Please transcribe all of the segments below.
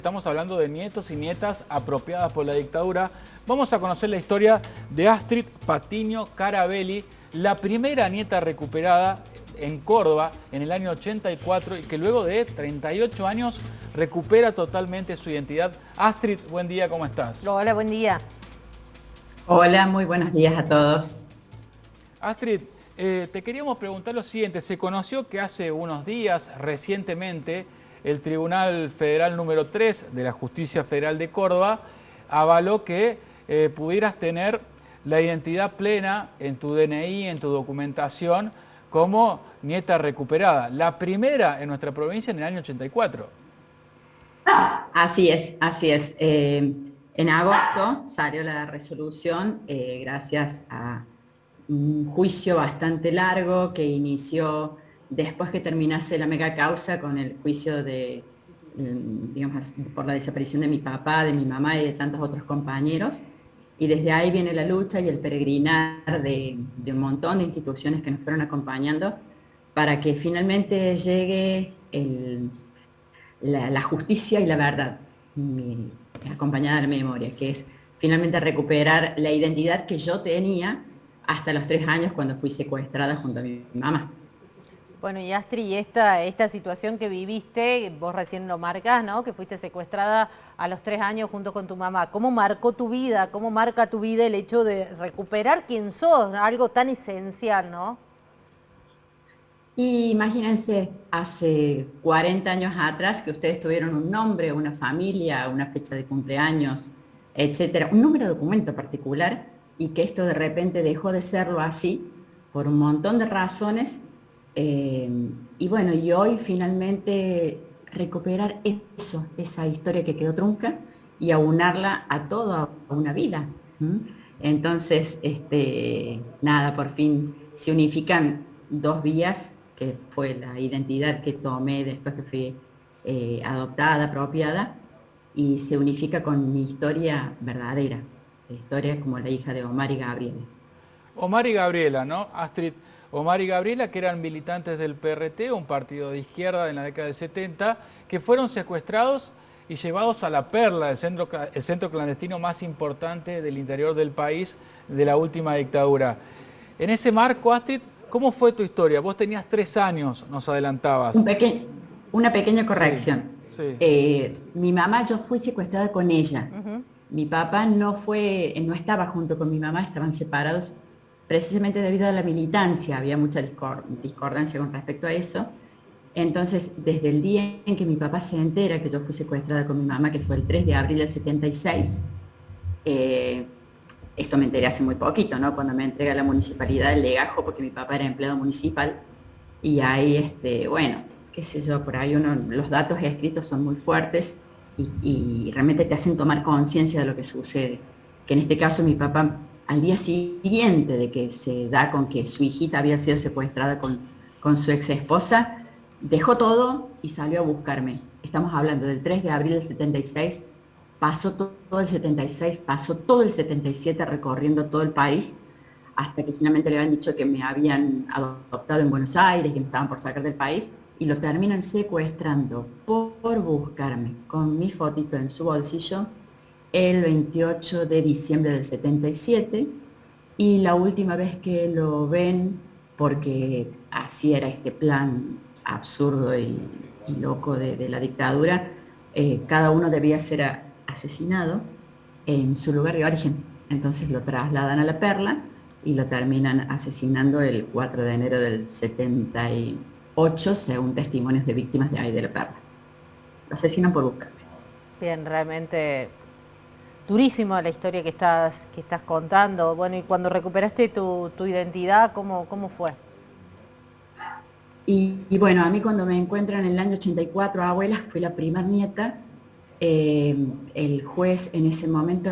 Estamos hablando de nietos y nietas apropiadas por la dictadura. Vamos a conocer la historia de Astrid Patiño Carabelli, la primera nieta recuperada en Córdoba en el año 84 y que luego de 38 años recupera totalmente su identidad. Astrid, buen día, ¿cómo estás? Hola, buen día. Hola, muy buenos días a todos. Astrid, te queríamos preguntar lo siguiente. Se conoció que hace unos días, recientemente, el Tribunal Federal número 3 de la Justicia Federal de Córdoba avaló que pudieras tener la identidad plena en tu DNI, en tu documentación, como nieta recuperada. La primera en nuestra provincia en el año 84. Así es, así es. En agosto salió la resolución gracias a un juicio bastante largo que inició después que terminase la mega causa con el juicio de, digamos, por la desaparición de mi papá, de mi mamá y de tantos otros compañeros. Y desde ahí viene la lucha y el peregrinar de un montón de instituciones que nos fueron acompañando para que finalmente llegue la justicia y la verdad, acompañada de la memoria, que es finalmente recuperar la identidad que yo tenía hasta los 3 años cuando fui secuestrada junto a mi mamá. Bueno, y Astrid, y esta situación que viviste, vos recién lo marcás, ¿no? Que fuiste secuestrada a los 3 años junto con tu mamá. ¿Cómo marcó tu vida? ¿Cómo marca tu vida el hecho de recuperar quién sos? Algo tan esencial, ¿no? Y imagínense, hace 40 años atrás que ustedes tuvieron un nombre, una familia, una fecha de cumpleaños, etcétera, un número de documento particular, y que esto de repente dejó de serlo así por un montón de razones. Y bueno, y hoy finalmente recuperar eso, esa historia que quedó trunca y aunarla a toda una vida. Entonces, nada, por fin se unifican 2 vías, que fue la identidad que tomé después que fui adoptada, apropiada, y se unifica con mi historia verdadera, la historia como la hija de Omar y Gabriela. Omar y Gabriela, ¿no? Astrid, Omar y Gabriela, que eran militantes del PRT, un partido de izquierda en la década del 70, que fueron secuestrados y llevados a La Perla, el centro clandestino más importante del interior del país de la última dictadura. En ese marco, Astrid, ¿cómo fue tu historia? Vos tenías 3 años, nos adelantabas. Una pequeña Sí, corrección. sí. Mi mamá, yo fui secuestrada con ella. Ujú. Mi papá no estaba junto con mi mamá, estaban separados precisamente debido a la militancia, había mucha discordancia con respecto a eso. Entonces, desde el día en que mi papá se entera que yo fui secuestrada con mi mamá, que fue el 3 de abril del 76, eh, esto me enteré hace muy poquito, ¿no? Cuando me entrega la municipalidad del Legajo, porque mi papá era empleado municipal, y ahí, bueno, qué sé yo, por ahí los datos escritos son muy fuertes y realmente te hacen tomar conciencia de lo que sucede. Que en este caso mi papá, al día siguiente de que se da con que su hijita había sido secuestrada con su ex esposa, dejó todo y salió a buscarme. Estamos hablando del 3 de abril del 76, pasó todo el 76, pasó todo el 77 recorriendo todo el país, hasta que finalmente le habían dicho que me habían adoptado en Buenos Aires, que me estaban por sacar del país, y lo terminan secuestrando por buscarme con mi fotito en su bolsillo el 28 de diciembre del 77, y la última vez que lo ven, porque así era este plan absurdo y loco de la dictadura, cada uno debía ser asesinado en su lugar de origen. Entonces lo trasladan a La Perla y lo terminan asesinando el 4 de enero del 78, según testimonios de víctimas de ahí de La Perla. Lo asesinan por buscarme. Bien, realmente durísimo la historia que estás contando. Bueno, y cuando recuperaste tu identidad, ¿cómo fue? Y bueno, a mí cuando me encuentran en el año 84, abuela, fui la primer nieta. El juez en ese momento,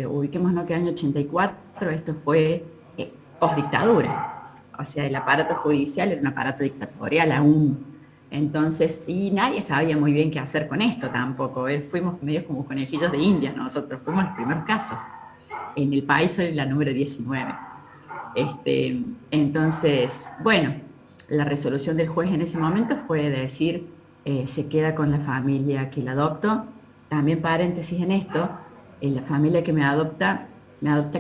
ubiquémonos que año 84, esto fue post-dictadura. O sea, el aparato judicial era un aparato dictatorial aún. Entonces, y nadie sabía muy bien qué hacer con esto tampoco. Fuimos medio como conejillos de India, nosotros fuimos los primeros casos. En el país soy la número 19. Entonces, bueno, la resolución del juez en ese momento fue decir, se queda con la familia que la adoptó, también paréntesis en esto, en la familia que me adopta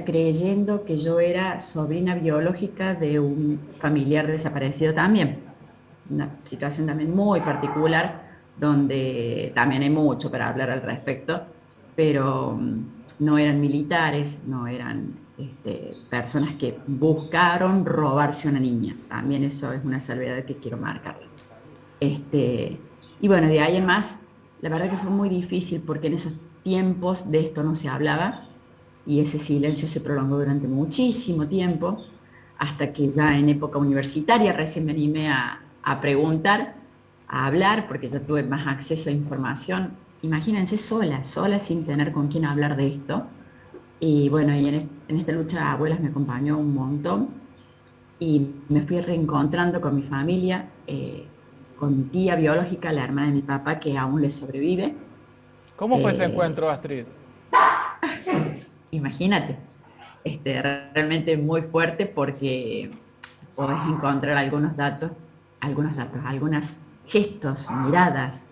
creyendo que yo era sobrina biológica de un familiar desaparecido también. Una situación también muy particular, donde también hay mucho para hablar al respecto, pero no eran militares, no eran personas que buscaron robarse a una niña. También eso es una salvedad que quiero marcar. Y bueno, de ahí en más, la verdad que fue muy difícil porque en esos tiempos de esto no se hablaba y ese silencio se prolongó durante muchísimo tiempo, hasta que ya en época universitaria recién me animé a preguntar, a hablar, porque ya tuve más acceso a información. Imagínense sola sin tener con quién hablar de esto. Y bueno, y en esta lucha de abuelas me acompañó un montón y me fui reencontrando con mi familia, con mi tía biológica, la hermana de mi papá, que aún le sobrevive. ¿Cómo fue ese encuentro, Astrid? Imagínate, realmente muy fuerte porque podés encontrar algunos gestos, miradas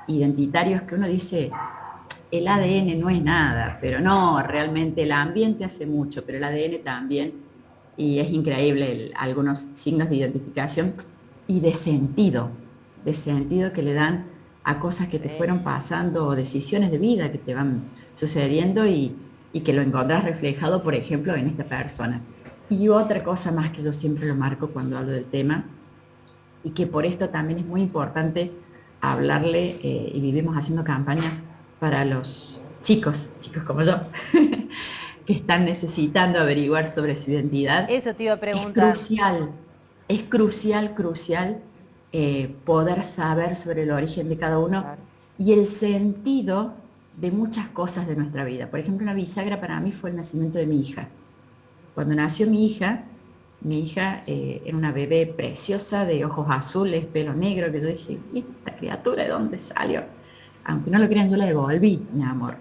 identitarios que uno dice, el ADN no es nada, pero no, realmente el ambiente hace mucho, pero el ADN también, y es increíble algunos signos de identificación y de sentido que le dan a cosas que te fueron pasando o decisiones de vida que te van sucediendo y que lo encontrás reflejado, por ejemplo, en esta persona. Y otra cosa más que yo siempre lo marco cuando hablo del tema, y que por esto también es muy importante hablarle, y vivimos haciendo campaña para los chicos como yo, que están necesitando averiguar sobre su identidad. Eso te iba a preguntar. Es crucial poder saber sobre el origen de cada uno, claro, y el sentido de muchas cosas de nuestra vida. Por ejemplo, una bisagra para mí fue el nacimiento de mi hija. Cuando nació mi hija era una bebé preciosa, de ojos azules, pelo negro, que yo dije, ¿y esta criatura de dónde salió? Aunque no lo crean, yo la devolví, mi amor.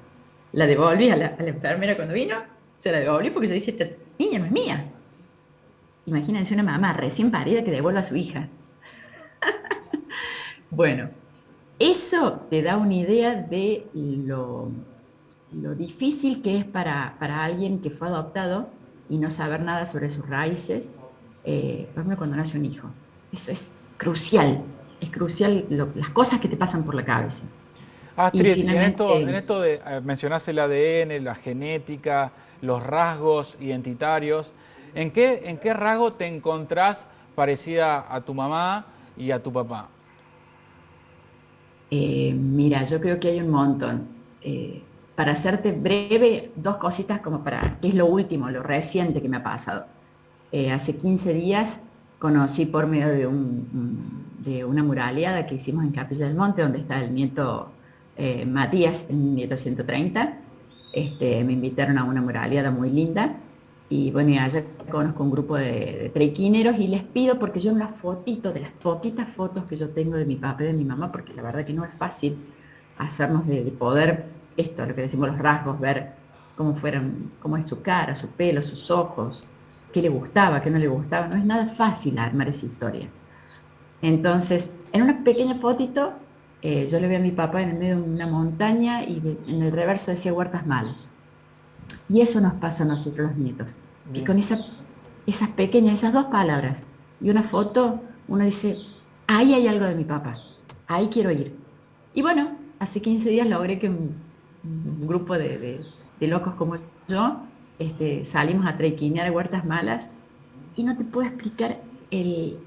La devolví a la enfermera cuando vino, se la devolví porque yo dije, esta niña no es mía. Imagínense una mamá recién parida que devuelva a su hija. Bueno, eso te da una idea de lo difícil que es para alguien que fue adoptado y no saber nada sobre sus raíces, por ejemplo, cuando nace un hijo. Eso es crucial las cosas que te pasan por la cabeza. Astrid, y finalmente, en esto de mencionás el ADN, la genética, los rasgos identitarios, ¿en qué rasgo te encontrás parecida a tu mamá y a tu papá? Mira, yo creo que hay un montón. Para hacerte breve, dos cositas como para, ¿qué es lo último, lo reciente que me ha pasado? Hace 15 días conocí por medio de una muraleada que hicimos en Capilla del Monte, donde está el nieto Matías, el nieto 130. Me invitaron a una muraleada muy linda. Y bueno, y allá conozco un grupo de trekkineros y les pido, porque yo en las fotitos, de las poquitas fotos que yo tengo de mi papá y de mi mamá, porque la verdad que no es fácil hacernos de poder, esto, lo que decimos los rasgos, ver cómo es su cara, su pelo, sus ojos, qué le gustaba, qué no le gustaba, no es nada fácil armar esa historia. Entonces, en una pequeña fotito, yo le veo a mi papá en el medio de una montaña y en el reverso decía Huertas Malas. Y eso nos pasa a nosotros los nietos, que con esas dos palabras y una foto, uno dice, ahí hay algo de mi papá, ahí quiero ir. Y bueno, hace 15 días logré que un grupo de locos como yo salimos a trekkinear a Huertas Malas, y no te puedo explicar,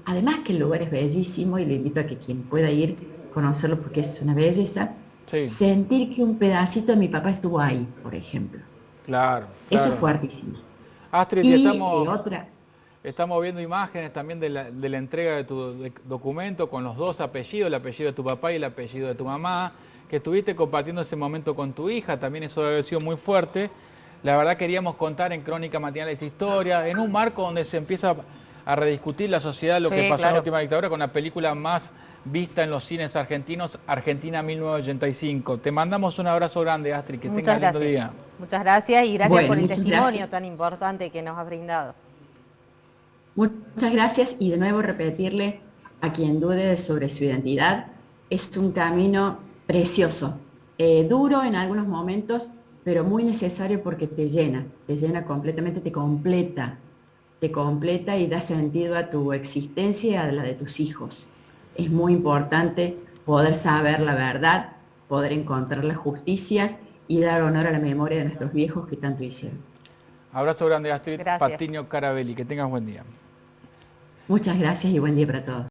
además que el lugar es bellísimo y le invito a que quien pueda ir, conocerlo porque es una belleza, sí, sentir que un pedacito de mi papá estuvo ahí, por ejemplo. Claro. Eso es fuertísimo. Astrid, y estamos viendo imágenes también de la entrega de tu documento con los dos apellidos, el apellido de tu papá y el apellido de tu mamá, que estuviste compartiendo ese momento con tu hija, también eso debe haber sido muy fuerte. La verdad queríamos contar en Crónica Matinal esta historia, en un marco donde se empieza a rediscutir la sociedad, lo que pasó en la última dictadura, con la película más vista en los cines argentinos, Argentina 1985. Te mandamos un abrazo grande, Astrid, que tengas un lindo día. Muchas gracias y gracias por el testimonio tan importante que nos has brindado. Muchas gracias, y de nuevo repetirle a quien dude sobre su identidad, es un camino Precioso, duro en algunos momentos, pero muy necesario porque te llena completamente, te completa y da sentido a tu existencia y a la de tus hijos. Es muy importante poder saber la verdad, poder encontrar la justicia y dar honor a la memoria de nuestros viejos que tanto hicieron. Abrazo grande, Astrid Gracias. Patiño Carabelli. Que tengas buen día. Muchas gracias y buen día para todos.